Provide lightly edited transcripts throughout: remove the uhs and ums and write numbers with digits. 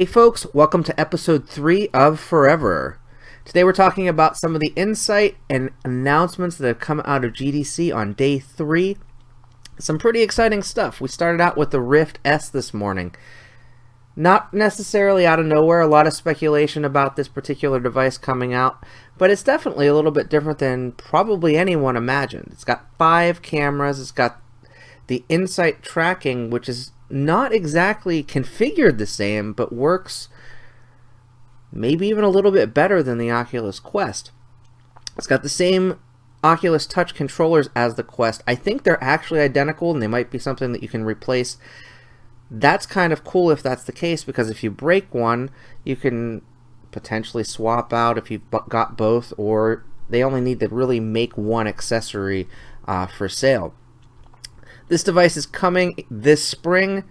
Hey folks, welcome to episode 3 of Forever. Today we're talking about some of the insight and announcements that have come out of GDC on day 3. Some pretty exciting stuff. We started out with the Rift S this morning. Not necessarily out of nowhere, a lot of speculation about this particular device coming out, but it's definitely a little bit different than probably anyone imagined. It's got 5 cameras, it's got the insight tracking, which is not exactly configured the same, but works maybe even a little bit better than the Oculus Quest. It's got the same Oculus Touch controllers as the Quest. I think they're actually identical, and they might be something that you can replace. That's kind of cool if that's the case, because if you break one, you can potentially swap out if you've got both, or they only need to really make one accessory for sale. This device is coming this spring.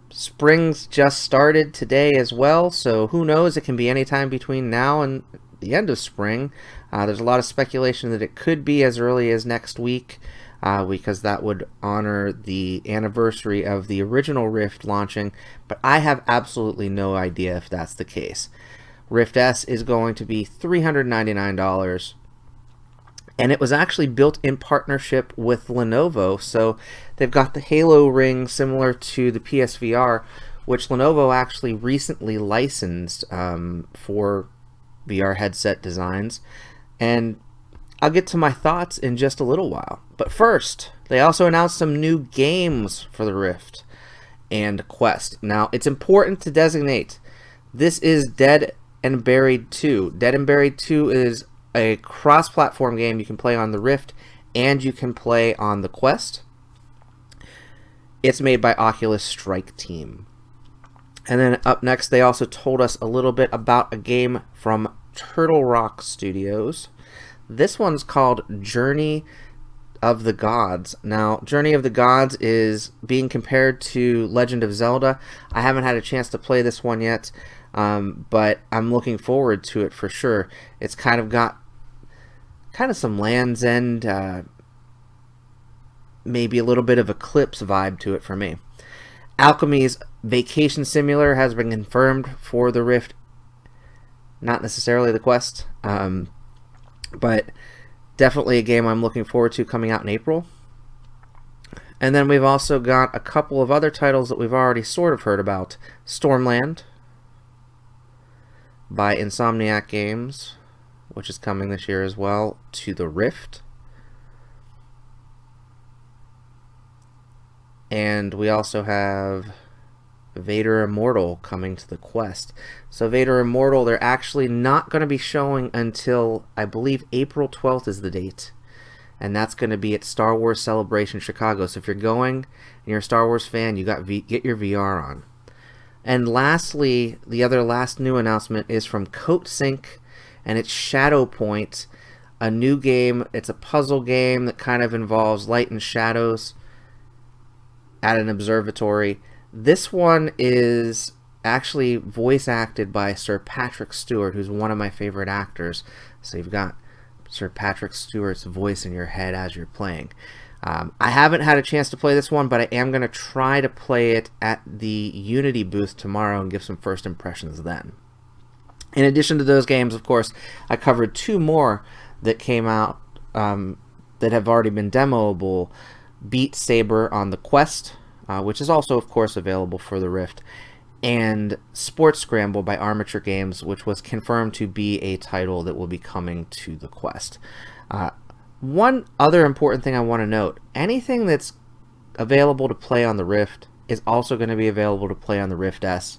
Spring's just started today as well, so who knows? It can be any time between now and the end of spring. There's a lot of speculation that it could be as early as next week, because that would honor the anniversary of the original Rift launching, but I have absolutely no idea if that's the case. Rift S is going to be $399. And it was actually built in partnership with Lenovo, so they've got the Halo ring similar to the PSVR, which Lenovo actually recently licensed for VR headset designs. And I'll get to my thoughts in just a little while. But first, they also announced some new games for the Rift and Quest. Now, it's important to designate this is Dead and Buried 2. Dead and Buried 2 is a cross-platform game you can play on the Rift and you can play on the Quest. It's made by Oculus Strike Team. And then up next, they also told us a little bit about a game from Turtle Rock Studios. This one's called Journey of the Gods. Now, Journey of the Gods is being compared to Legend of Zelda. I haven't had a chance to play this one yet, but I'm looking forward to it for sure. It's kind of got some Land's End, maybe a little bit of Eclipse vibe to it for me. Alchemy's Vacation Simulator has been confirmed for the Rift, not necessarily the Quest, but definitely a game I'm looking forward to coming out in April. And then we've also got a couple of other titles that we've already sort of heard about. Stormland by Insomniac Games, which is coming this year as well, to the Rift. And we also have Vader Immortal coming to the Quest. So Vader Immortal, they're actually not going to be showing until, I believe, April 12th is the date. And that's going to be at Star Wars Celebration Chicago. So if you're going and you're a Star Wars fan, you got get your VR on. And lastly, the other last new announcement is from CoatSync, and it's Shadow Point, a new game. It's a puzzle game that kind of involves light and shadows at an observatory. This one is actually voice acted by Sir Patrick Stewart, who's one of my favorite actors. So you've got Sir Patrick Stewart's voice in your head as you're playing. I haven't had a chance to play this one, but I am going to try to play it at the Unity booth tomorrow and give some first impressions then. In addition to those games, of course, I covered 2 more that came out that have already been demoable. Beat Saber on the Quest, which is also, of course, available for the Rift, and Sports Scramble by Armature Games, which was confirmed to be a title that will be coming to the Quest. One other important thing I want to note, anything that's available to play on the Rift is also going to be available to play on the Rift S.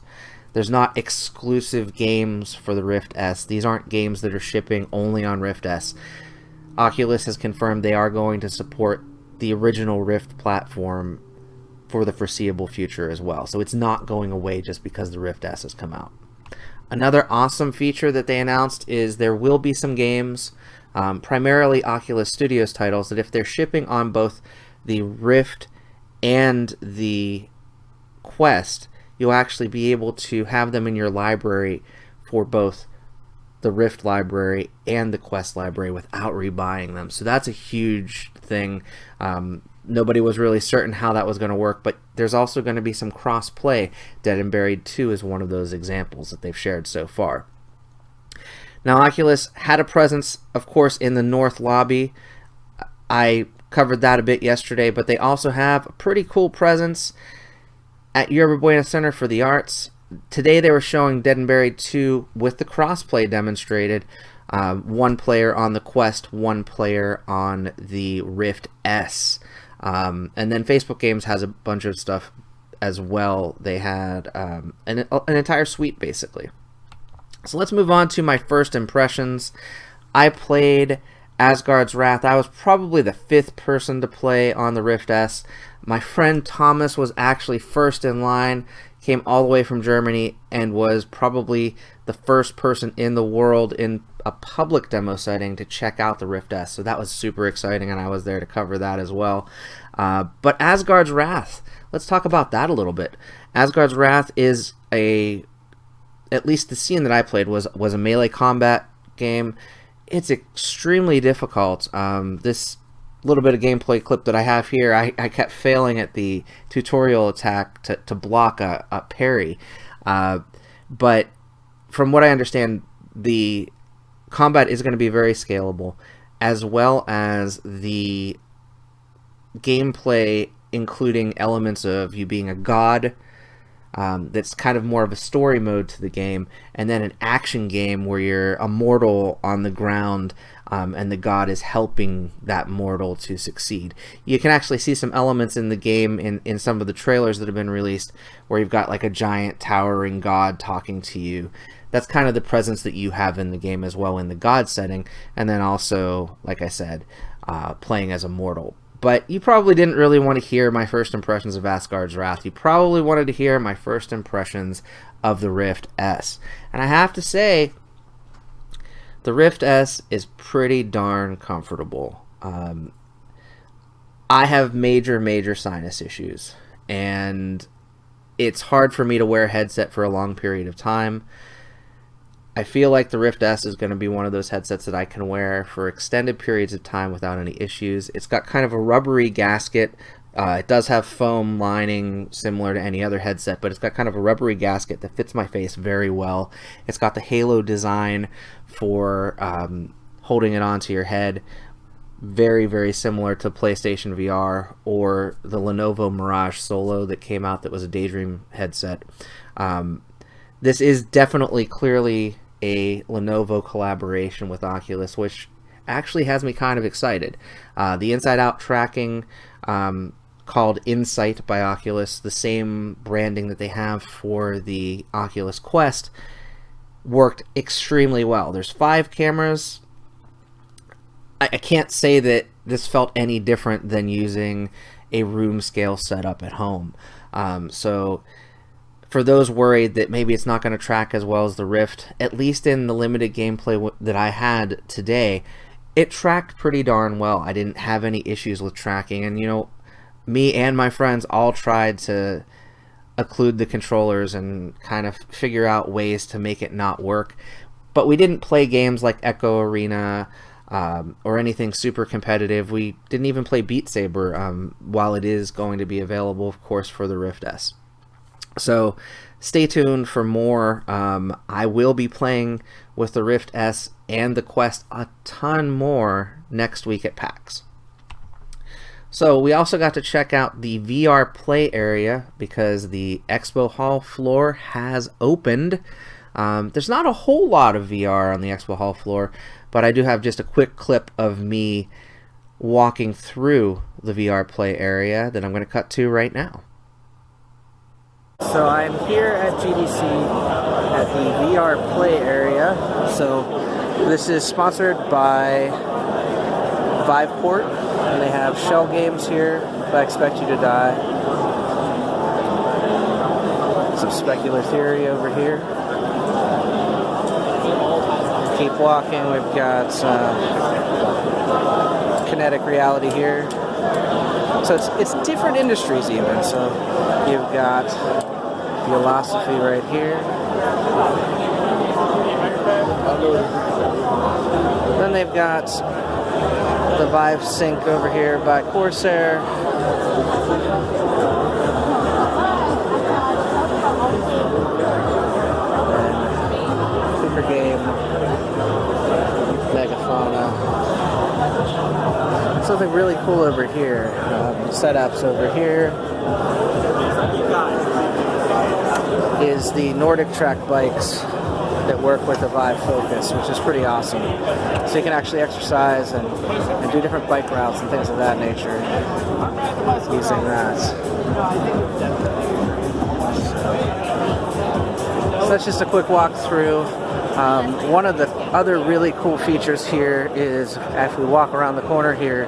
There's not exclusive games for the Rift S. These aren't games that are shipping only on Rift S. Oculus has confirmed they are going to support the original Rift platform for the foreseeable future as well. So it's not going away just because the Rift S has come out. Another awesome feature that they announced is there will be some games, primarily Oculus Studios titles, that if they're shipping on both the Rift and the Quest, you'll actually be able to have them in your library for both the Rift library and the Quest library without rebuying them. So that's a huge thing. Nobody was really certain how that was going to work, but there's also going to be some cross-play. Dead and Buried 2 is one of those examples that they've shared so far. Now, Oculus had a presence, of course, in the North Lobby. I covered that a bit yesterday, but they also have a pretty cool presence at Yerba Buena Center for the Arts. Today they were showing Dead and Buried 2 with the crossplay demonstrated. One player on the Quest, one player on the Rift S. And then Facebook Games has a bunch of stuff as well. They had an entire suite, basically. So let's move on to my first impressions. I played Asgard's Wrath. I was probably the 5th person to play on the Rift S. My friend Thomas was actually first in line, came all the way from Germany, and was probably the first person in the world in a public demo setting to check out the Rift S. So that was super exciting, and I was there to cover that as well. But Asgard's Wrath, let's talk about that a little bit. Asgard's Wrath is at least the scene that I played was a melee combat game. It's extremely difficult. This little bit of gameplay clip that I have here, I kept failing at the tutorial attack to block a parry. But from what I understand, the combat is going to be very scalable, as well as the gameplay including elements of you being a god. That's kind of more of a story mode to the game, and then an action game where you're a mortal on the ground, and the god is helping that mortal to succeed. You can actually see some elements in the game in some of the trailers that have been released where you've got like a giant towering god talking to you. That's kind of the presence that you have in the game as well in the god setting, and then also, like I said, playing as a mortal. But you probably didn't really want to hear my first impressions of Asgard's Wrath. You probably wanted to hear my first impressions of the Rift S. And I have to say, the Rift S is pretty darn comfortable. I have major sinus issues, and it's hard for me to wear a headset for a long period of time. I feel like the Rift S is going to be one of those headsets that I can wear for extended periods of time without any issues. It's got kind of a rubbery gasket. It does have foam lining similar to any other headset, but it's got kind of a rubbery gasket that fits my face very well. It's got the halo design for holding it onto your head. Very similar to PlayStation VR or the Lenovo Mirage Solo that came out that was a Daydream headset. This is definitely clearly a Lenovo collaboration with Oculus, which actually has me kind of excited. The inside-out tracking called Insight by Oculus, the same branding that they have for the Oculus Quest, worked extremely well. There's 5 cameras. I can't say that this felt any different than using a room scale setup at home. So for those worried that maybe it's not going to track as well as the Rift, at least in the limited gameplay that I had today, it tracked pretty darn well. I didn't have any issues with tracking, and me and my friends all tried to occlude the controllers and kind of figure out ways to make it not work. But we didn't play games like Echo Arena or anything super competitive. We didn't even play Beat Saber, while it is going to be available, of course, for the Rift S. So stay tuned for more. I will be playing with the Rift S and the Quest a ton more next week at PAX. So we also got to check out the VR play area because the Expo Hall floor has opened. There's not a whole lot of VR on the Expo Hall floor, but I do have just a quick clip of me walking through the VR play area that I'm going to cut to right now. So I'm here at GDC at the VR play area. So this is sponsored by Viveport, and they have shell games here, If I Expect You to Die. Some Specular Theory over here. Keep walking, we've got Kinetic Reality here. So it's different industries even. So you've got Philosophy right here. Then they've got the Vive Sync over here by Corsair. Super game, Megafauna. Something really cool over here. Setups over here is the Nordic track bikes that work with the Vive Focus, which is pretty awesome. So you can actually exercise and do different bike routes and things of that nature using that. So that's just a quick walk through. One of the other really cool features here is if we walk around the corner here,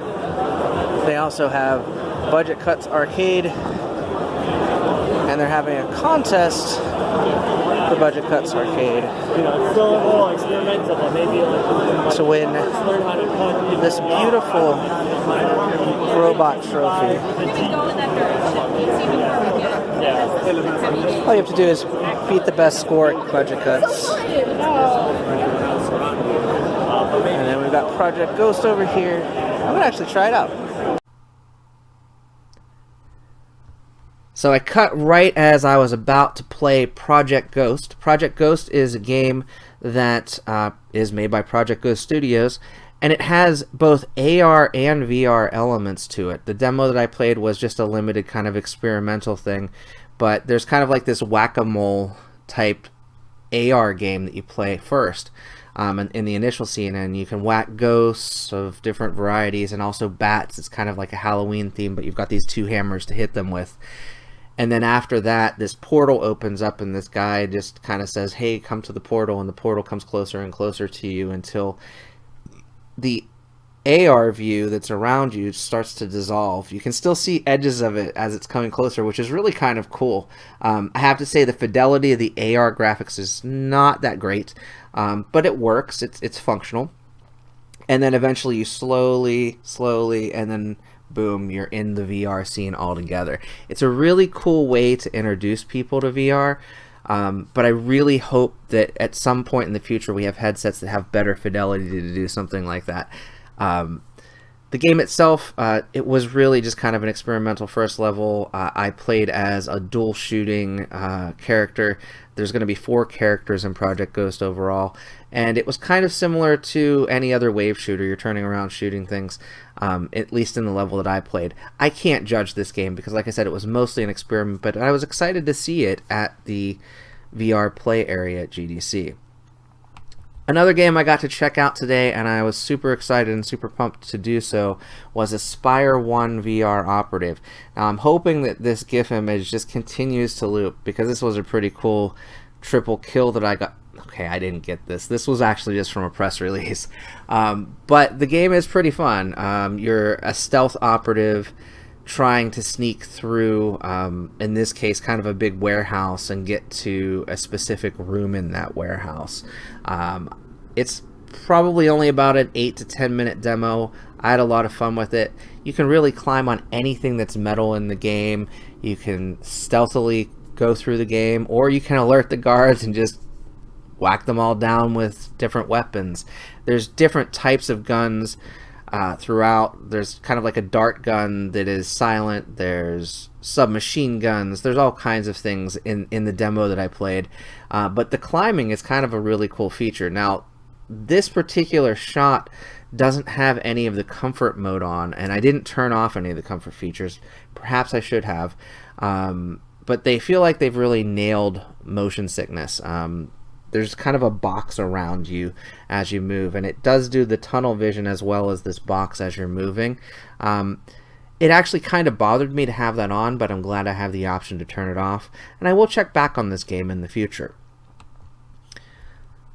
they also have Budget Cuts Arcade, and they're having a contest for Budget Cuts Arcade to win this beautiful robot trophy. All you have to do is beat the best score at Budget Cuts. And then we've got Project Ghost over here. I'm gonna actually try it out. So I cut right as I was about to play Project Ghost. Project Ghost is a game that is made by Project Ghost Studios, and it has both AR and VR elements to it. The demo that I played was just a limited kind of experimental thing, but there's kind of like this whack-a-mole type AR game that you play first in the initial scene, and you can whack ghosts of different varieties and also bats. It's kind of like a Halloween theme, but you've got these two hammers to hit them with. And then after that, this portal opens up, and this guy just kind of says, hey, come to the portal, and the portal comes closer and closer to you until the AR view that's around you starts to dissolve. You can still see edges of it as it's coming closer, which is really kind of cool. I have to say the fidelity of the AR graphics is not that great, but it works. It's functional. And then eventually you slowly, and then boom, you're in the VR scene altogether. It's a really cool way to introduce people to VR, but I really hope that at some point in the future we have headsets that have better fidelity to do something like that. The game itself, it was really just kind of an experimental first level. I played as a dual shooting character. There's going to be 4 characters in Project Ghost overall, and it was kind of similar to any other wave shooter. You're turning around shooting things, at least in the level that I played. I can't judge this game because, like I said, it was mostly an experiment, but I was excited to see it at the VR play area at GDC. Another game I got to check out today, and I was super excited and super pumped to do so, was Aspire 1 VR Operative. Now, I'm hoping that this GIF image just continues to loop, because this was a pretty cool triple kill that I got. Okay, I didn't get this. This was actually just from a press release. But the game is pretty fun. You're a stealth operative trying to sneak through, in this case, kind of a big warehouse and get to a specific room in that warehouse. It's probably only about an 8 to 10 minute demo. I had a lot of fun with it. You can really climb on anything that's metal in the game. You can stealthily go through the game, or you can alert the guards and just whack them all down with different weapons. There's different types of guns throughout. There's kind of like a dart gun that is silent. There's submachine guns. There's all kinds of things in the demo that I played. But the climbing is kind of a really cool feature. Now, this particular shot doesn't have any of the comfort mode on, and I didn't turn off any of the comfort features. Perhaps I should have. But they feel like they've really nailed motion sickness. There's kind of a box around you as you move, and it does do the tunnel vision as well as this box as you're moving. It actually kind of bothered me to have that on, but I'm glad I have the option to turn it off, and I will check back on this game in the future.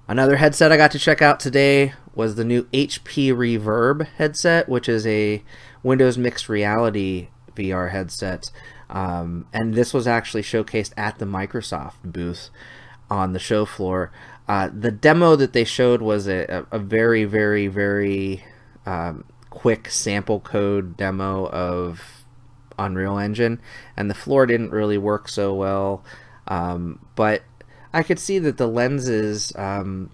Another headset I got to check out today was the new HP Reverb headset, which is a Windows Mixed Reality VR headset, and this was actually showcased at the Microsoft booth on the show floor. The demo that they showed was a very, very, very quick sample code demo of Unreal Engine, and the floor didn't really work so well, but I could see that the lenses and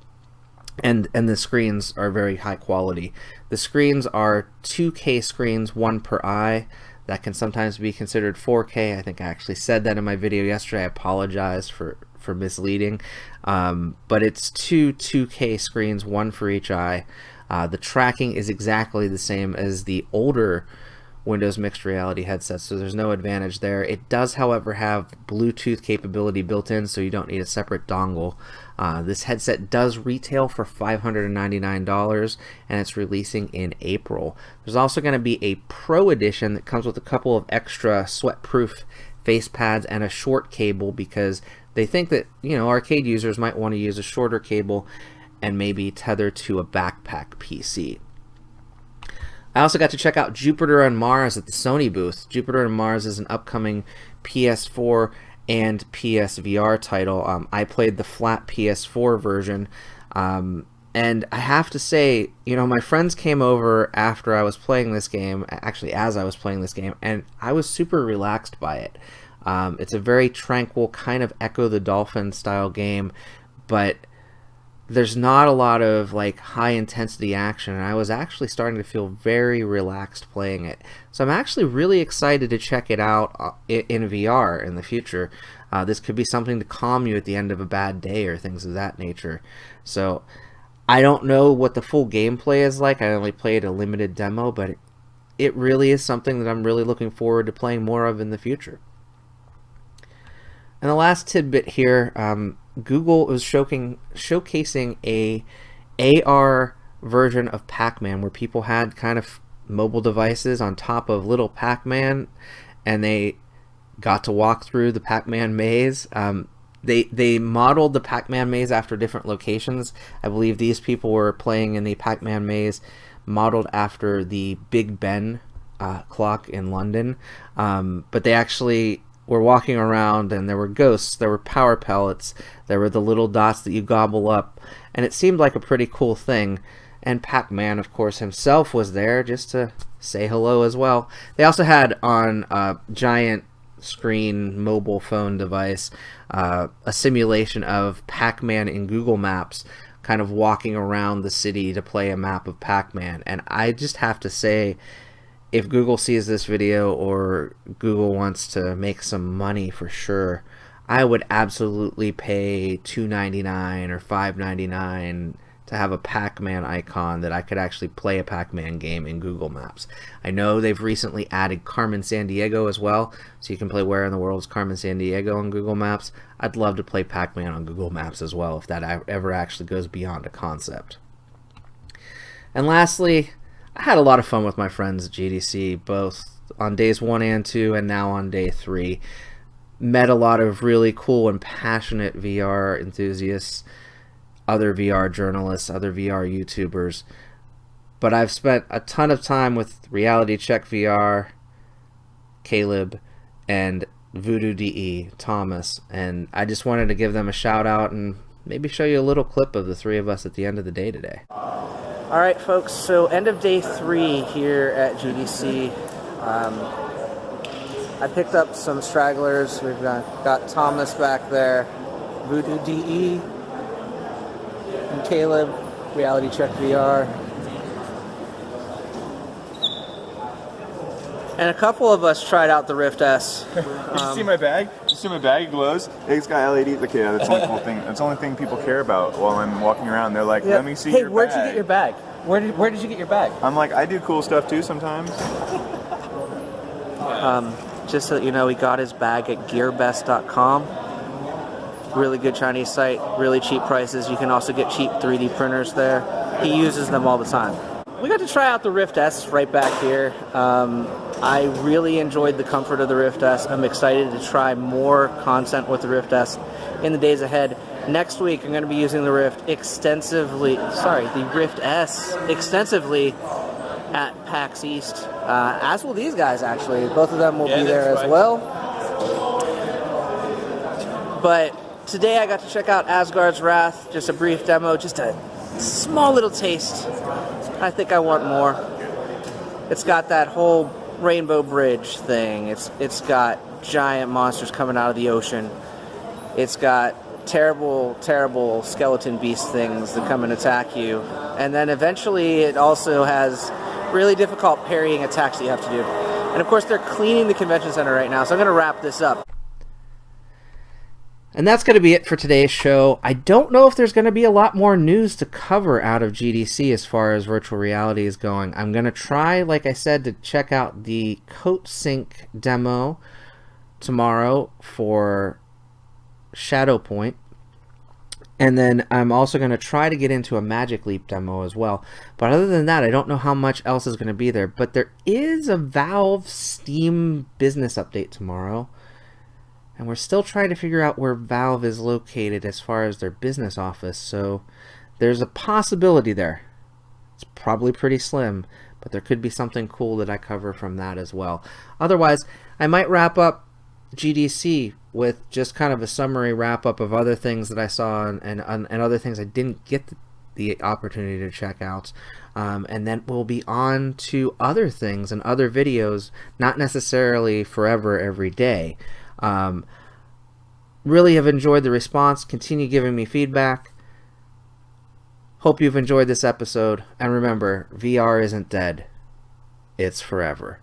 the screens are very high quality. The screens are 2K screens, one per eye. that can sometimes be considered 4K. I think I actually said that in my video yesterday. I apologize for misleading. But it's two 2K screens, one for each eye. The tracking is exactly the same as the older Windows Mixed Reality headsets, so there's no advantage there. It does, however, have Bluetooth capability built in, so you don't need a separate dongle. This headset does retail for $599, and it's releasing in April. There's also going to be a Pro Edition that comes with a couple of extra sweat-proof face pads and a short cable, because they think that, you know, arcade users might want to use a shorter cable and maybe tether to a backpack PC. I also got to check out Jupiter and Mars at the Sony booth. Jupiter and Mars is an upcoming PS4 and PSVR title. I played the flat PS4 version, and I have to say, you know, my friends came over after I was playing this game, actually as I was playing this game, and I was super relaxed by it. It's a very tranquil, kind of Echo the Dolphin style game, but there's not a lot of like high intensity action, and I was actually starting to feel very relaxed playing it. So I'm actually really excited to check it out in VR in the future. This could be something to calm you at the end of a bad day or things of that nature. So I don't know what the full gameplay is like. I only played a limited demo, but it really is something that I'm really looking forward to playing more of in the future. And the last tidbit here, Google was showcasing a AR version of Pac-Man where people had kind of mobile devices on top of little Pac-Man, and they got to walk through the Pac-Man maze. They modeled the Pac-Man maze after different locations. I believe these people were playing in the Pac-Man maze modeled after the Big Ben clock in London, but they actually were walking around, and there were ghosts, there were power pellets, there were the little dots that you gobble up, and it seemed like a pretty cool thing. And Pac-Man, of course, himself was there just to say hello as well. They also had on a giant screen mobile phone device a simulation of Pac-Man in Google Maps, kind of walking around the city to play a map of Pac-Man. And I just have to say, if Google sees this video or Google wants to make some money for sure, I would absolutely pay $2.99 or $5.99 to have a Pac-Man icon that I could actually play a Pac-Man game in Google Maps. I know they've recently added Carmen Sandiego as well, so you can play Where in the World is Carmen Sandiego on Google Maps. I'd love to play Pac-Man on Google Maps as well if that ever actually goes beyond a concept. And lastly, I had a lot of fun with my friends at GDC, both on days 1 and 2 and now on day 3. Met a lot of really cool and passionate VR enthusiasts, other VR journalists, other VR YouTubers. But I've spent a ton of time with Reality Check VR, Caleb, and Voodoo DE, Thomas, and I just wanted to give them a shout out and maybe show you a little clip of the three of us at the end of the day today. Alright folks, so end of day 3 here at GDC. I picked up some stragglers. We've got Thomas back there, Voodoo DE, and Caleb, Reality Check VR. And a couple of us tried out the Rift S. Did you see my bag? Did you see my bag? It glows. It's got LEDs. Okay, yeah, that's the only cool thing. That's the only thing people care about while I'm walking around. They're like, let me see your bag. Hey, where'd you get your bag? Where did you get your bag? I'm like, I do cool stuff too sometimes. Just so that you know, we got his bag at gearbest.com. Really good Chinese site, really cheap prices. You can also get cheap 3D printers there. He uses them all the time. We got to try out the Rift S right back here. I really enjoyed the comfort of the Rift S. I'm excited to try more content with the Rift S in the days ahead. Next week, I'm going to be using the Rift the Rift S extensively at PAX East, as will these guys actually. Both of them will be there as well. But today I got to check out Asgard's Wrath, just a brief demo, just a small little taste. I think I want more. It's got that whole Rainbow Bridge thing. It's got giant monsters coming out of the ocean. It's got terrible, terrible skeleton beast things that come and attack you. And then eventually it also has really difficult parrying attacks that you have to do. And of course, they're cleaning the convention center right now, so I'm going to wrap this up. And that's going to be it for today's show. I don't know if there's going to be a lot more news to cover out of GDC as far as virtual reality is going. I'm going to try, like I said, to check out the CoatSync demo tomorrow for Shadow Point. And then I'm also going to try to get into a Magic Leap demo as well. But other than that, I don't know how much else is going to be there. But there is a Valve Steam business update tomorrow. And we're still trying to figure out where Valve is located as far as their business office. So there's a possibility there. It's probably pretty slim, but there could be something cool that I cover from that as well. Otherwise, I might wrap up GDC with just kind of a summary wrap up of other things that I saw and other things I didn't get the opportunity to check out. And then we'll be on to other things and other videos, not necessarily forever every day. Really have enjoyed the response. Continue giving me feedback. Hope you've enjoyed this episode. And remember, VR isn't dead. It's forever.